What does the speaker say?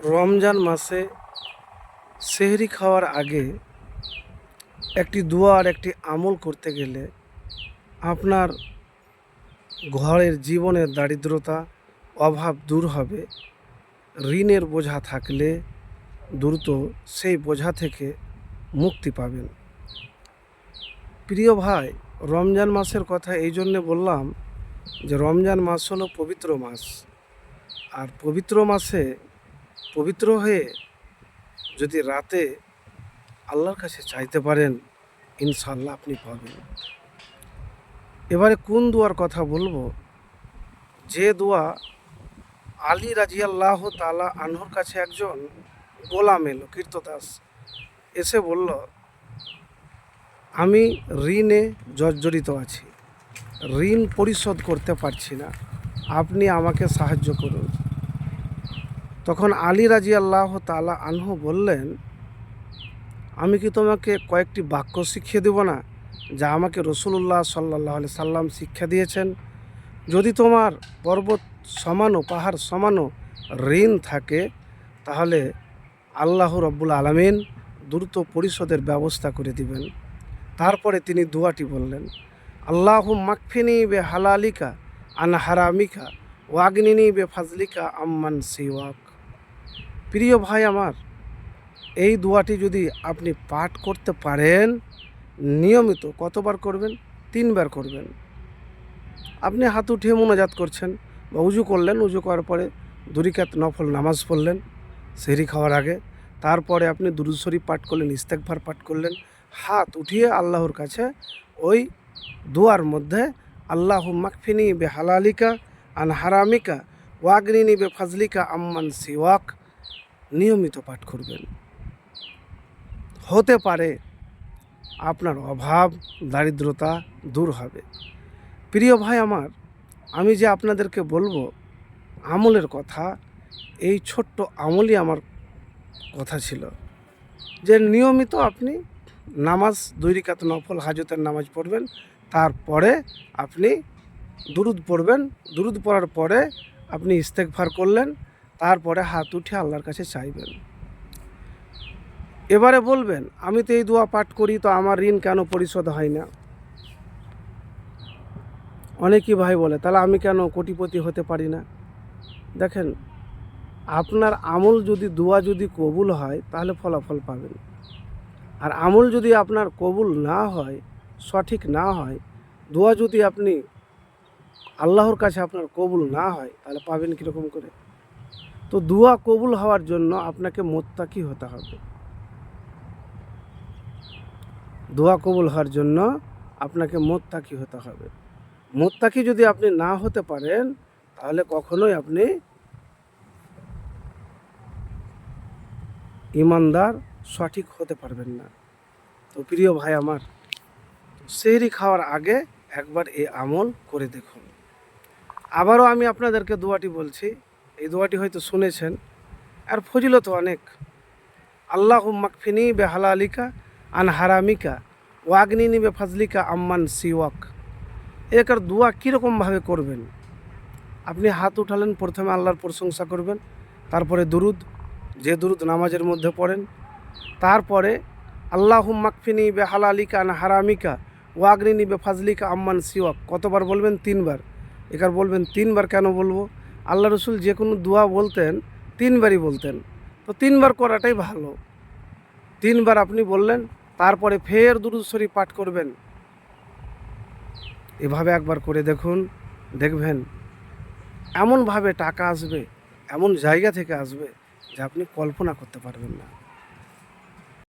রমজান মাসে সেহরি খাওয়ার আগে একটি দোয়া আর একটি আমল করতে গেলে আপনার ঘরের জীবনের দারিদ্রতা অভাব দূর হবে। ঋণের বোঝা থাকলে দ্রুত সেই বোঝা থেকে মুক্তি পাবেন। প্রিয় ভাই, রমজান মাসের কথা এই জন্যে বললাম যে রমজান মাস হলো পবিত্র মাস। আর পবিত্র মাসে পবিত্র হয়ে যদি রাতে আল্লাহর কাছে চাইতে পারেন, ইনশাআল্লাহ আপনি পাবেন। এবারে কোন দোয়ার কথা বলবো, যে দোয়া আলী রাজিয়াল্লাহ তাআলা আনহুর কাছে একজন গোলাম এলো, কীর্তদাস এসে বলল, আমি ঋণে জর্জরিত আছি, ঋণ পরিশোধ করতে পারছি না, আপনি আমাকে সাহায্য করুন। তখন আলী রাজিয়াল্লাহ তাআলা আনহু বললেন, আমি কি তোমাকে কয়েকটি বাক্য শিখিয়ে দেব না, যা আমাকে রাসূলুল্লাহ সাল্লাল্লাহু আলাইহি সাল্লাম শিক্ষা দিয়েছেন? যদি তোমার পর্বত সমানো পাহাড় সমানো ঋণ থাকে, তাহলে আল্লাহ রাব্বুল আলামিন দ্রুত পরিশোধের ব্যবস্থা করে দিবেন। তারপরে তিনি দোয়াটি বললেন, আল্লাহুম্মা মাকফিনি বে হালালিকা আন হারামিকা ওয়াগনিনি বে ফাজলিকা আম্মান সিওয়াক। প্রিয় ভাই আমার, এই দোয়াটি যদি আপনি পাঠ করতে পারেন নিয়মিত, কতবার করবেন? 3 বার করবেন। আপনি হাত উঠিয়ে মোনাজাত করছেন বা উজু করলেন, উজু করার পরে 2 রাকাত নফল নামাজ পড়লেন সেহরি খাওয়ার আগে, তারপরে আপনি দুরূদ শরীফ পাঠ করলেন, ইস্তেগফার পাঠ করলেন, হাত উঠিয়ে আল্লাহর কাছে ওই দোয়ার মধ্যে আল্লাহুম্মা মাকফিনি বে হালালিকা আন হারামিকা ওয়াগনিনি বে ফাজলিকা আম্মান সিওয়াক নিয়মিত পাঠ করবেন। হতে পারে আপনার অভাব দারিদ্রতা দূর হবে। প্রিয় ভাই আমার, আমি যে আপনাদেরকে বলবো আমলের কথা, এই ছোট্ট আমলই আমার কথা ছিল যে নিয়মিত আপনি নামাজ 2 রাকাত নফল হাজতের নামাজ পড়বেন, তারপরে আপনি দুরুদ পড়বেন, দুরুদ পড়ার পরে আপনি ইস্তেগফার করলেন, তারপরে হাত উঠে আল্লাহর কাছে চাইবেন। এবারে বলবেন, আমি তো এই দোয়া পাঠ করি, তো আমার ঋণ কেন পরিশোধ হয় না? অনেকেই ভাই বলে, তাহলে আমি কেন কোটিপতি হতে পারি না? দেখেন, আপনার আমল যদি দোয়া যদি কবুল হয় তাহলে ফলাফল পাবেন। আর আমল যদি আপনার কবুল না হয়, সঠিক না হয়, দোয়া যদি আপনি আল্লাহর কাছে আপনার কবুল না হয়, তাহলে পাবেন কীরকম করে? তো দোয়া কবুল হওয়ার জন্য আপনাকে মুত্তাকি হতে হবে। দোয়া কবুল হওয়ার জন্য আপনাকে মুত্তাকি হতে হবে। মুত্তাকি যদি আপনি না হতে পারেন, তাহলে কখনোই আপনি ইমানদার সঠিক হতে পারবেন না। তো প্রিয় ভাই আমার, সেহরি খাওয়ার আগে একবার এই আমল করে দেখুন। আবারও আমি আপনাদেরকে দোয়াটি বলছি, এই দোয়াটি হয়তো শুনেছেন, আর ফজিলত অনেক। আল্লাহুম্মা মাকফিনি বে হালালিকা আন হারামিকা ওয়াগনিনি বে ফাজলিকা আম্মান সিওয়াক। এর দোয়া কীরকমভাবে করবেন? আপনি হাত উঠালেন, প্রথমে আল্লাহর প্রশংসা করবেন, তারপরে দুরুদ, যে দুরুদ নামাজের মধ্যে পড়েন, তারপরে আল্লাহুম্মা মাকফিনি বে হালালিকা আন হারামিকা ওয়াগনিনি বে ফাজলিকা আম্মান সিওয়াক কতবার বলবেন? 3 বার। এবার বলবেন 3 বার কেন বলবো? আল্লাহ রসুল যে কোনো দোয়া বলতেন 3 বারই বলতেন, তো 3 বার করাটাই ভালো। 3 বার আপনি বললেন, তারপরে ফের দুরূদ শরীফ পাঠ করবেন। এভাবে একবার করে দেখুন, দেখবেন এমনভাবে টাকা আসবে, এমন জায়গা থেকে আসবে যা আপনি কল্পনা করতে পারবেন না।